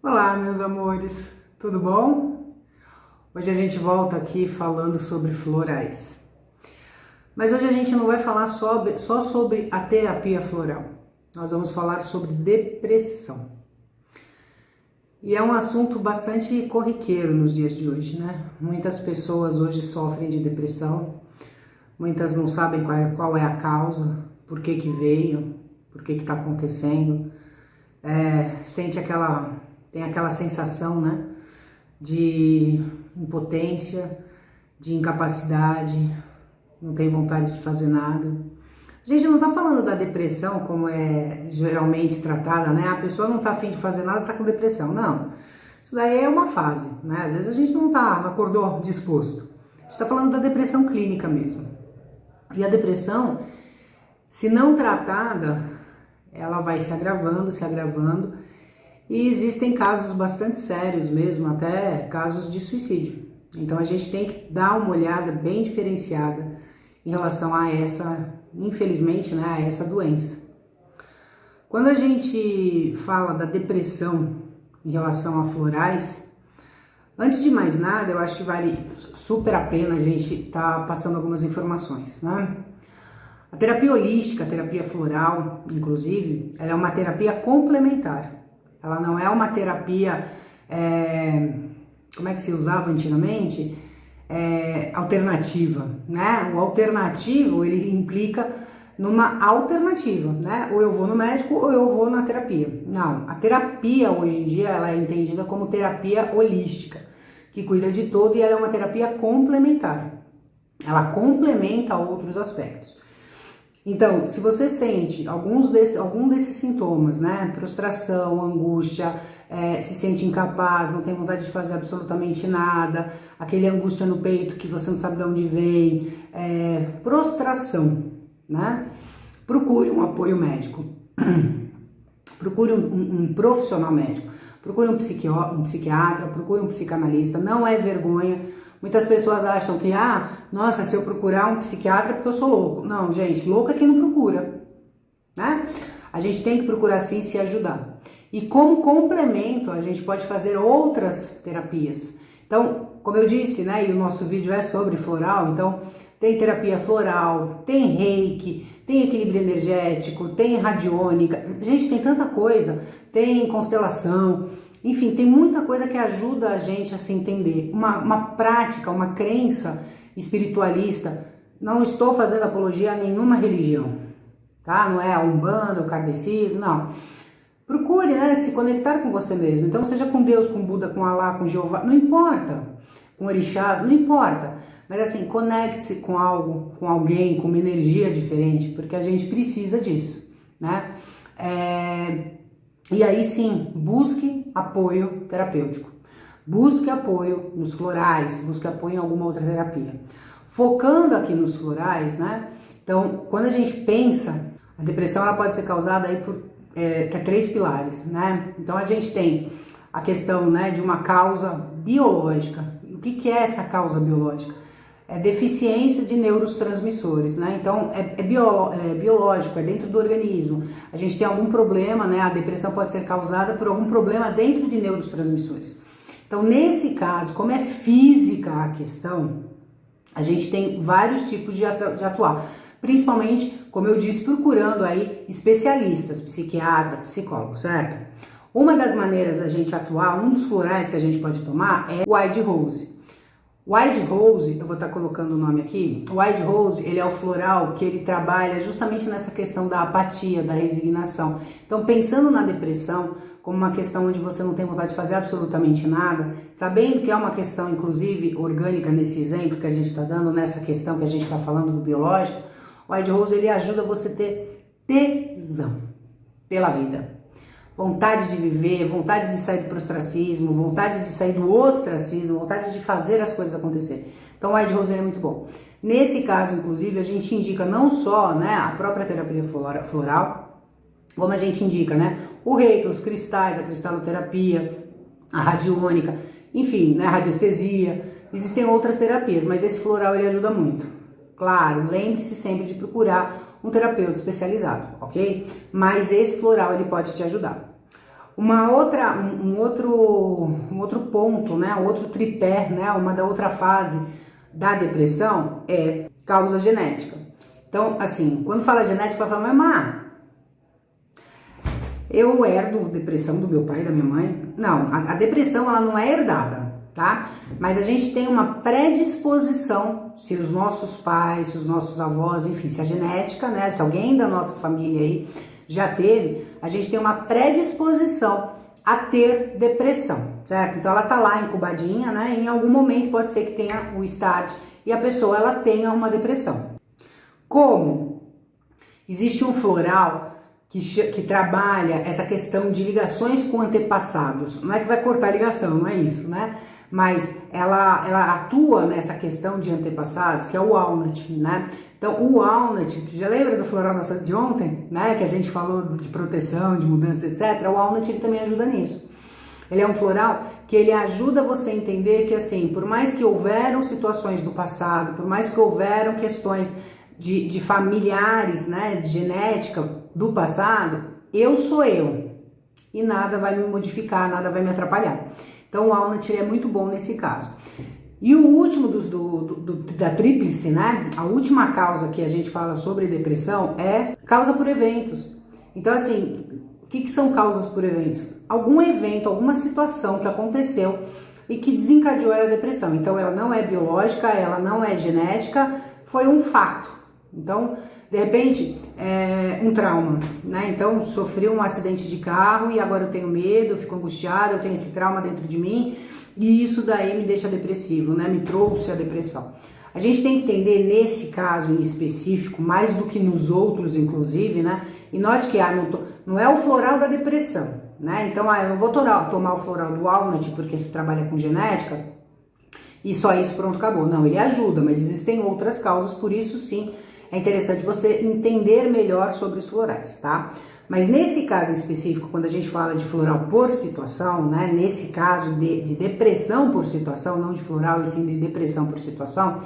Olá, meus amores, tudo bom? Hoje a gente volta aqui falando sobre florais. Mas hoje a gente não vai falar só sobre a terapia floral. Nós vamos falar sobre depressão. E é um assunto bastante corriqueiro nos dias de hoje, né? Muitas pessoas hoje sofrem de depressão, muitas não sabem qual é a causa, por que que veio, por que está acontecendo. Tem aquela sensação, né, de impotência, de incapacidade, não tem vontade de fazer nada. A gente não tá falando da depressão como é geralmente tratada, né? A pessoa não tá afim de fazer nada, tá com depressão. Não, isso daí é uma fase, né? Às vezes a gente não acordou disposto. A gente tá falando da depressão clínica mesmo. E a depressão, se não tratada, ela vai se agravando, e existem casos bastante sérios mesmo, até casos de suicídio. Então a gente tem que dar uma olhada bem diferenciada em relação a essa, infelizmente, né, a essa doença. Quando a gente fala da depressão em relação a florais, antes de mais nada, eu acho que vale super a pena a gente estar passando algumas informações, né? A terapia holística, a terapia floral, inclusive, ela é uma terapia complementar. Ela não é uma terapia, como é que se usava antigamente? Alternativa, né? O alternativo, ele implica numa alternativa, né? Ou eu vou no médico ou eu vou na terapia. Não, a terapia hoje em dia, ela é entendida como terapia holística, que cuida de todo, e ela é uma terapia complementar. Ela complementa outros aspectos. Então, se você sente algum desses sintomas, né, prostração, angústia, se sente incapaz, não tem vontade de fazer absolutamente nada, aquele angústia no peito que você não sabe de onde vem, prostração, né, procure um apoio médico, procure um profissional médico, procure um psiquiatra, procure um psicanalista, não é vergonha. Muitas pessoas acham que, nossa, se eu procurar um psiquiatra é porque eu sou louco. Não, gente, louco é quem não procura, né? A gente tem que procurar sim se ajudar. E como complemento, a gente pode fazer outras terapias. Então, como eu disse, né, e o nosso vídeo é sobre floral, então tem terapia floral, tem reiki, tem equilíbrio energético, tem radiônica, gente, tem tanta coisa, tem constelação. Enfim, tem muita coisa que ajuda a gente a se entender. Uma prática, uma crença espiritualista. Não estou fazendo apologia a nenhuma religião, tá? Não é a Umbanda, o kardecismo, não. Procure, né, se conectar com você mesmo. Então, seja com Deus, com Buda, com Alá, com Jeová, não importa. Com orixás, não importa. Mas assim, conecte-se com algo, com alguém, com uma energia diferente, porque a gente precisa disso, né? E aí sim, busque apoio terapêutico, busque apoio nos florais, busque apoio em alguma outra terapia. Focando aqui nos florais, né? Então, quando a gente pensa, a depressão ela pode ser causada aí por 3 pilares, né? Então a gente tem a questão, né, de uma causa biológica. O que é essa causa biológica? É deficiência de neurotransmissores, né? Então é biológico, é dentro do organismo. A gente tem algum problema, né? A depressão pode ser causada por algum problema dentro de neurotransmissores. Então, nesse caso, como é física a questão, a gente tem vários tipos de atuar. Principalmente, como eu disse, procurando aí especialistas, psiquiatra, psicólogo, certo? Uma das maneiras da gente atuar, um dos florais que a gente pode tomar é o Wild Rose. Wild Rose, eu vou estar colocando o nome aqui. O Wild Rose, ele é o floral que ele trabalha justamente nessa questão da apatia, da resignação. Então, pensando na depressão como uma questão onde você não tem vontade de fazer absolutamente nada, sabendo que é uma questão, inclusive, orgânica nesse exemplo que a gente está dando, nessa questão que a gente está falando do biológico, o Wild Rose, ele ajuda você a ter tesão pela vida. Vontade de viver, vontade de sair do prostracismo, vontade de sair do ostracismo, vontade de fazer as coisas acontecer. Então o Wild Rose é muito bom. Nesse caso, inclusive, a gente indica não só, né, a própria terapia floral, como a gente indica, né, o reiki, os cristais, a cristaloterapia, a radiônica, enfim, né, a radiestesia. Existem outras terapias, mas esse floral ele ajuda muito. Claro, lembre-se sempre de procurar um terapeuta especializado, ok? Mas esse floral ele pode te ajudar. Um outro ponto, né, outro tripé, né, uma da outra fase da depressão é causa genética. Então, assim, quando fala genética, fala, mas Má, eu herdo depressão do meu pai e da minha mãe? Não, a depressão ela não é herdada, tá? Mas a gente tem uma predisposição, se os nossos pais, se os nossos avós, enfim, se a genética, né, se alguém da nossa família aí já teve, a gente tem uma predisposição a ter depressão, certo? Então ela tá lá incubadinha, né? E em algum momento pode ser que tenha o start e a pessoa ela tenha uma depressão. Como? Existe um floral que trabalha essa questão de ligações com antepassados. Não é que vai cortar a ligação, não é isso, né? Mas ela atua nessa questão de antepassados, que é o walnut, né? Então, o walnut, já lembra do floral de ontem, né? Que a gente falou de proteção, de mudança, etc. O walnut ele também ajuda nisso. Ele é um floral que ele ajuda você a entender que, assim, por mais que houveram situações do passado, por mais que houveram questões de familiares, né, de genética do passado, eu sou eu e nada vai me modificar, nada vai me atrapalhar. Então o walnut é muito bom nesse caso. E o último da tríplice, né, a última causa que a gente fala sobre depressão é causa por eventos. Então assim, o que são causas por eventos? Algum evento, alguma situação que aconteceu e que desencadeou a depressão. Então ela não é biológica, ela não é genética, foi um fato. Então, de repente, um trauma, né? Então, sofri um acidente de carro e agora eu tenho medo, eu fico angustiado, eu tenho esse trauma dentro de mim e isso daí me deixa depressivo, né? Me trouxe a depressão. A gente tem que entender nesse caso em específico, mais do que nos outros, inclusive, né? E note que não é o floral da depressão, né? Então, eu não vou tomar o floral do walnut porque trabalha com genética e só isso, pronto, acabou. Não, ele ajuda, mas existem outras causas, por isso sim, é interessante você entender melhor sobre os florais, tá? Mas nesse caso específico, quando a gente fala de floral por situação, né? Nesse caso de depressão por situação, não de floral e sim de depressão por situação,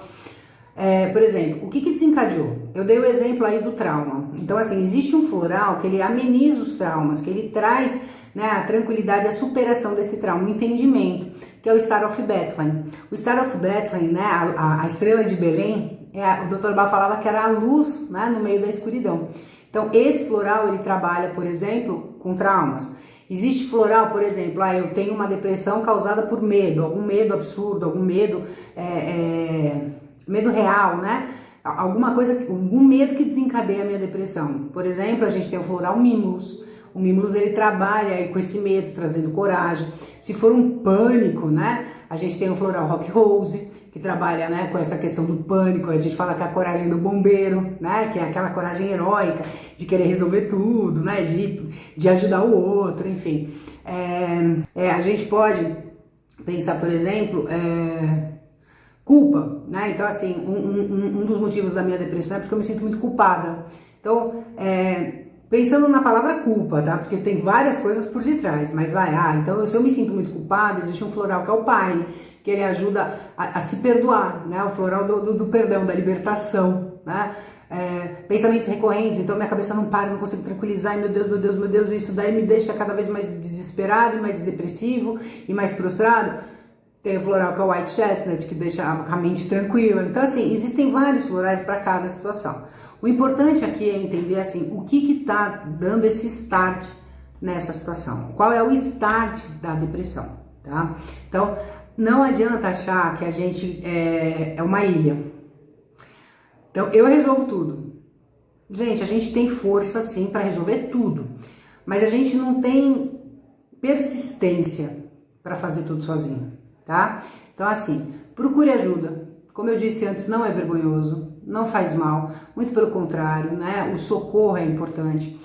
por exemplo, o que desencadeou? Eu dei o exemplo aí do trauma. Então, assim, existe um floral que ele ameniza os traumas, que ele traz, né, a tranquilidade, a superação desse trauma, o entendimento, que é o Star of Bethlehem. O Star of Bethlehem, né, a estrela de Belém, o Dr. Bach falava que era a luz, né, no meio da escuridão. Então, esse floral, ele trabalha, por exemplo, com traumas. Existe floral, por exemplo, eu tenho uma depressão causada por medo, algum medo absurdo, algum medo, medo real, né? Alguma coisa, algum medo que desencadeia a minha depressão. Por exemplo, a gente tem o floral Mimulus. O Mimulus, ele trabalha aí com esse medo, trazendo coragem. Se for um pânico, né? A gente tem o floral Rock Rose, que trabalha, né, com essa questão do pânico. A gente fala que é a coragem do bombeiro, né, que é aquela coragem heróica de querer resolver tudo, né, de ajudar o outro, enfim. A gente pode pensar, por exemplo, culpa, né, então assim, um dos motivos da minha depressão é porque eu me sinto muito culpada. Então, pensando na palavra culpa, tá? Porque tem várias coisas por detrás, mas então se eu me sinto muito culpada, existe um floral que é o Pine, que ele ajuda a se perdoar, né? O floral do perdão, da libertação, né? Pensamentos recorrentes, então minha cabeça não para, não consigo tranquilizar, e meu Deus, isso daí me deixa cada vez mais desesperado, e mais depressivo, e mais prostrado. Tem o floral que é o White Chestnut, que deixa a mente tranquila. Então assim, existem vários florais para cada situação. O importante aqui é entender assim, o que está dando esse start nessa situação. Qual é o start da depressão, tá? Então, não adianta achar que a gente é uma ilha. Então, eu resolvo tudo. Gente, a gente tem força sim para resolver tudo, mas a gente não tem persistência para fazer tudo sozinho, tá? Então, assim, procure ajuda. Como eu disse antes, não é vergonhoso, não faz mal, muito pelo contrário, né? O socorro é importante.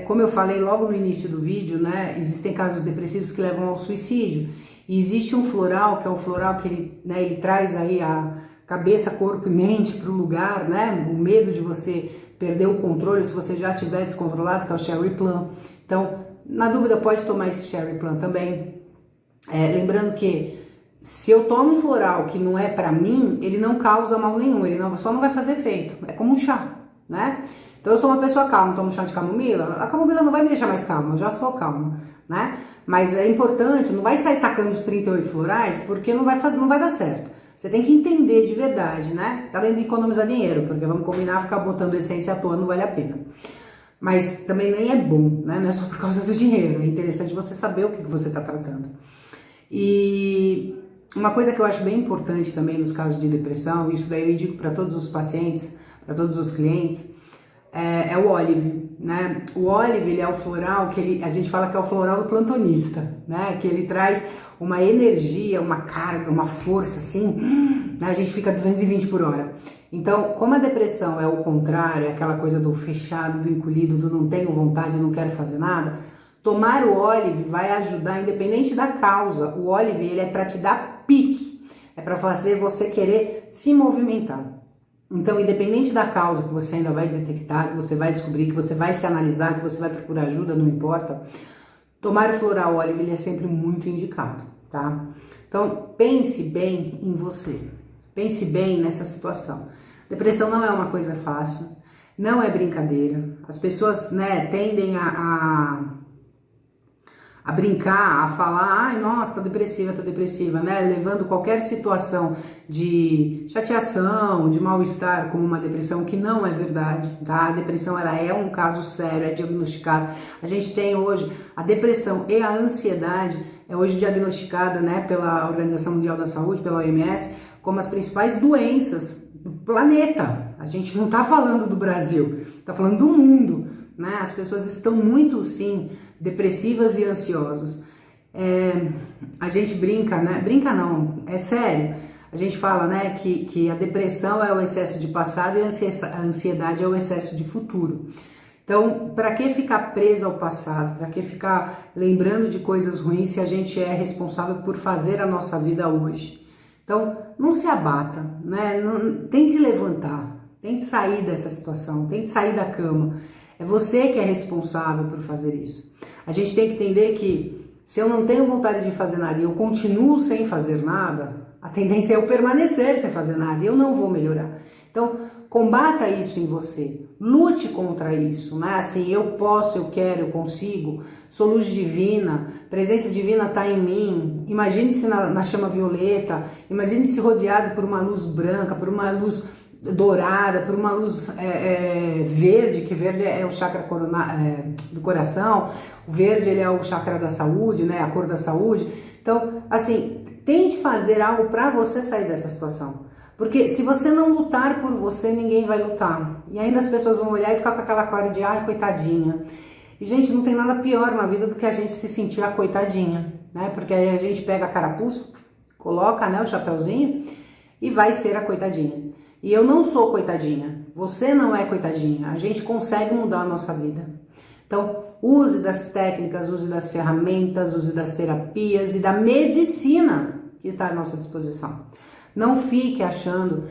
Como eu falei logo no início do vídeo, né? Existem casos depressivos que levam ao suicídio. E existe um floral, que é o floral que ele traz aí a cabeça, corpo e mente para o lugar, né? O medo de você perder o controle se você já estiver descontrolado, que é o Cherry Plum. Então, na dúvida, pode tomar esse Cherry Plum também. Lembrando que se eu tomo um floral que não é para mim, ele não causa mal nenhum, ele só não vai fazer efeito. É como um chá, né? Então eu sou uma pessoa calma, tomo chá de camomila, a camomila não vai me deixar mais calma, eu já sou calma, né? Mas é importante, não vai sair tacando os 38 florais, porque não vai dar certo. Você tem que entender de verdade, né? Além de economizar dinheiro, porque vamos combinar, ficar botando essência à toa não vale a pena. Mas também nem é bom, né? Não é só por causa do dinheiro, é interessante você saber o que você está tratando. E uma coisa que eu acho bem importante também nos casos de depressão, isso daí eu indico para todos os pacientes, para todos os clientes, é o Olive, né? O Olive, ele é o floral que a gente fala que é o floral do plantonista, né? Que ele traz uma energia, uma carga, uma força assim, né? A gente fica 220 por hora. Então, como a depressão é o contrário, é aquela coisa do fechado, do encolhido, do não tenho vontade, não quero fazer nada, tomar o Olive vai ajudar, independente da causa. O Olive, ele é para te dar pique, é para fazer você querer se movimentar. Então, independente da causa que você ainda vai detectar, que você vai descobrir, que você vai se analisar, que você vai procurar ajuda, não importa, tomar o floral Olive, ele é sempre muito indicado, tá? Então, pense bem em você, pense bem nessa situação. Depressão não é uma coisa fácil, não é brincadeira. As pessoas, né, tendem a brincar, a falar, ai, nossa, tô depressiva, né? Levando qualquer situação de chateação, de mal-estar como uma depressão, que não é verdade, tá? A depressão, ela é um caso sério, é diagnosticado. A gente tem hoje a depressão e a ansiedade, é hoje diagnosticada, né, pela Organização Mundial da Saúde, pela OMS, como as principais doenças do planeta. A gente não tá falando do Brasil, tá falando do mundo, né? As pessoas estão muito, sim, depressivas e ansiosas. A gente brinca, né? Brinca não, é sério. A gente fala, né, que a depressão é o excesso de passado e a ansiedade é o excesso de futuro. Então, para que ficar preso ao passado? Para que ficar lembrando de coisas ruins se a gente é responsável por fazer a nossa vida hoje? Então, não se abata, né? Tente levantar, tente sair dessa situação, tente sair da cama. É você que é responsável por fazer isso. A gente tem que entender que se eu não tenho vontade de fazer nada e eu continuo sem fazer nada, a tendência é eu permanecer sem fazer nada e eu não vou melhorar. Então, combata isso em você, lute contra isso, né? Assim, eu posso, eu quero, eu consigo, sou luz divina, presença divina está em mim. Imagine-se na chama violeta, imagine-se rodeado por uma luz branca, por uma luz dourada, por uma luz verde, que verde é o chakra do coração, o verde ele é o chakra da saúde, né, a cor da saúde. Então, assim, tente fazer algo para você sair dessa situação, porque se você não lutar por você, ninguém vai lutar, e ainda as pessoas vão olhar e ficar com aquela cara de ai, coitadinha. E gente, não tem nada pior na vida do que a gente se sentir a coitadinha, né, porque aí a gente pega a carapuça, coloca, né, o chapéuzinho e vai ser a coitadinha. E eu não sou coitadinha, você não é coitadinha, a gente consegue mudar a nossa vida. Então, use das técnicas, use das ferramentas, use das terapias e da medicina que está à nossa disposição. Não fique achando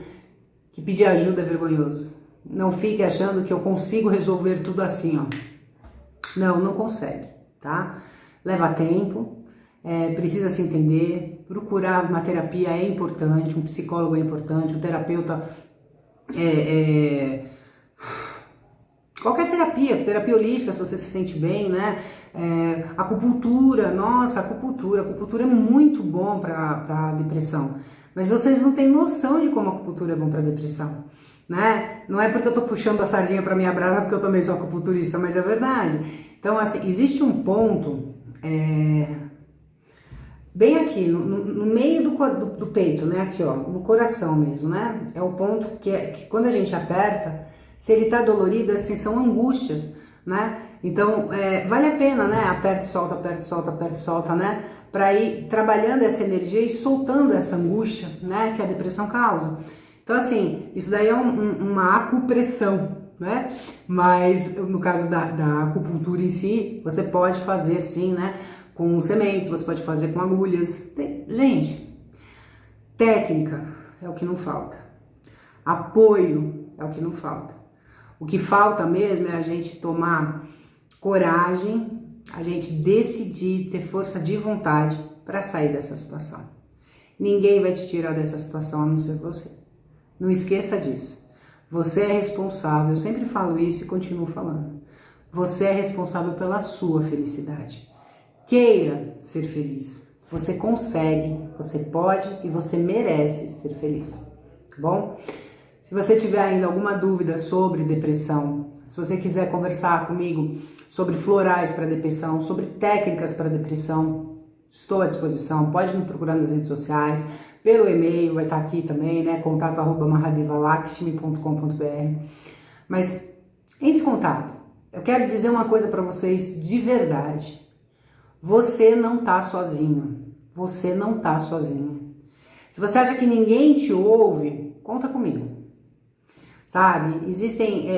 que pedir ajuda é vergonhoso. Não fique achando que eu consigo resolver tudo assim, ó. Não, não consegue, tá? Leva tempo. Precisa se entender, procurar uma terapia é importante, um psicólogo é importante, um terapeuta, qualquer terapia holística, se você se sente bem, né? Acupuntura, nossa, acupuntura é muito bom para depressão, mas vocês não têm noção de como a acupuntura é bom para depressão, né? Não é porque eu tô puxando a sardinha para minha brasa porque eu também sou acupunturista, mas é verdade. Então, assim, existe um ponto bem aqui, no meio do peito, né? Aqui, ó, no coração mesmo, né? É o ponto que quando a gente aperta, se ele tá dolorido, assim, são angústias, né? Então, vale a pena, né? Aperta e solta, aperta e solta, aperta e solta, né? Para ir trabalhando essa energia e soltando essa angústia, né? Que a depressão causa. Então, assim, isso daí é uma acupressão, né? Mas, no caso da acupuntura em si, você pode fazer, sim, né? Com sementes, você pode fazer com agulhas. Gente, técnica é o que não falta. Apoio é o que não falta. O que falta mesmo é a gente tomar coragem, a gente decidir, ter força de vontade para sair dessa situação. Ninguém vai te tirar dessa situação a não ser você. Não esqueça disso. Você é responsável, eu sempre falo isso e continuo falando. Você é responsável pela sua felicidade. Queira ser feliz. Você consegue, você pode e você merece ser feliz, tá bom? Se você tiver ainda alguma dúvida sobre depressão, se você quiser conversar comigo sobre florais para depressão, sobre técnicas para depressão, estou à disposição. Pode me procurar nas redes sociais, pelo e-mail, vai estar aqui também, né? contato@mahadevalakshmi.com.br. Mas entre em contato. Eu quero dizer uma coisa para vocês de verdade. Você não tá sozinho. Você não tá sozinho. Se você acha que ninguém te ouve, conta comigo. Sabe? Existem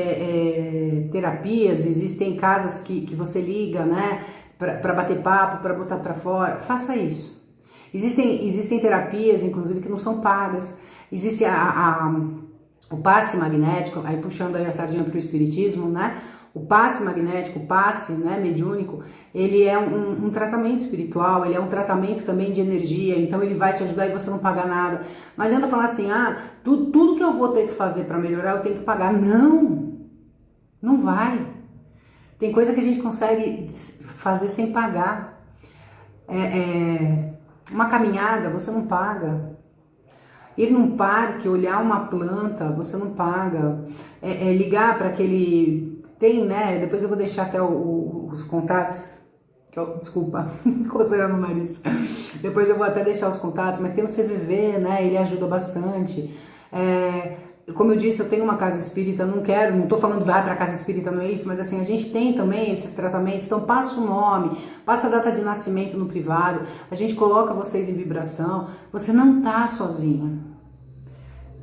terapias, existem casas que você liga, né? Para bater papo, para botar para fora. Faça isso. Existem terapias, inclusive, que não são pagas. Existe o passe magnético, aí puxando aí a sardinha para o espiritismo, né? O passe magnético, o passe, né, mediúnico, ele é um tratamento espiritual, ele é um tratamento também de energia, então ele vai te ajudar e você não paga nada. Não adianta falar assim, tudo que eu vou ter que fazer para melhorar eu tenho que pagar. Não, não vai. Tem coisa que a gente consegue fazer sem pagar. Uma caminhada, você não paga. Ir num parque, olhar uma planta, você não paga. Ligar para aquele... Tem, né? Depois eu vou deixar até os contatos. Desculpa, coceira no nariz. Depois eu vou até deixar os contatos, mas tem o CVV, né? Ele ajuda bastante. Como eu disse, eu tenho uma casa espírita, não tô falando vai para casa espírita, não é isso, mas assim, a gente tem também esses tratamentos, então passa o nome, passa a data de nascimento no privado, a gente coloca vocês em vibração, você não tá sozinho.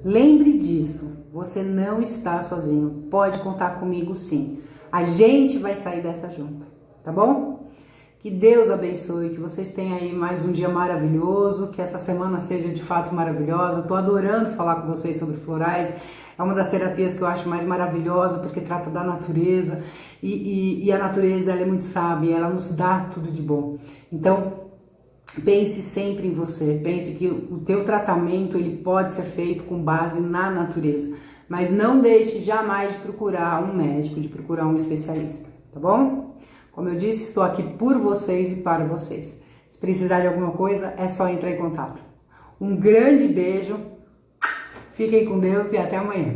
Lembre disso, você não está sozinho, pode contar comigo sim. A gente vai sair dessa junto, tá bom? Que Deus abençoe, que vocês tenham aí mais um dia maravilhoso, que essa semana seja de fato maravilhosa. Estou adorando falar com vocês sobre florais, é uma das terapias que eu acho mais maravilhosa, porque trata da natureza, e a natureza ela é muito sábia, ela nos dá tudo de bom. Então, pense sempre em você, pense que o teu tratamento ele pode ser feito com base na natureza, mas não deixe jamais de procurar um médico, de procurar um especialista, tá bom? Como eu disse, estou aqui por vocês e para vocês. Se precisar de alguma coisa, é só entrar em contato. Um grande beijo, fiquem com Deus e até amanhã.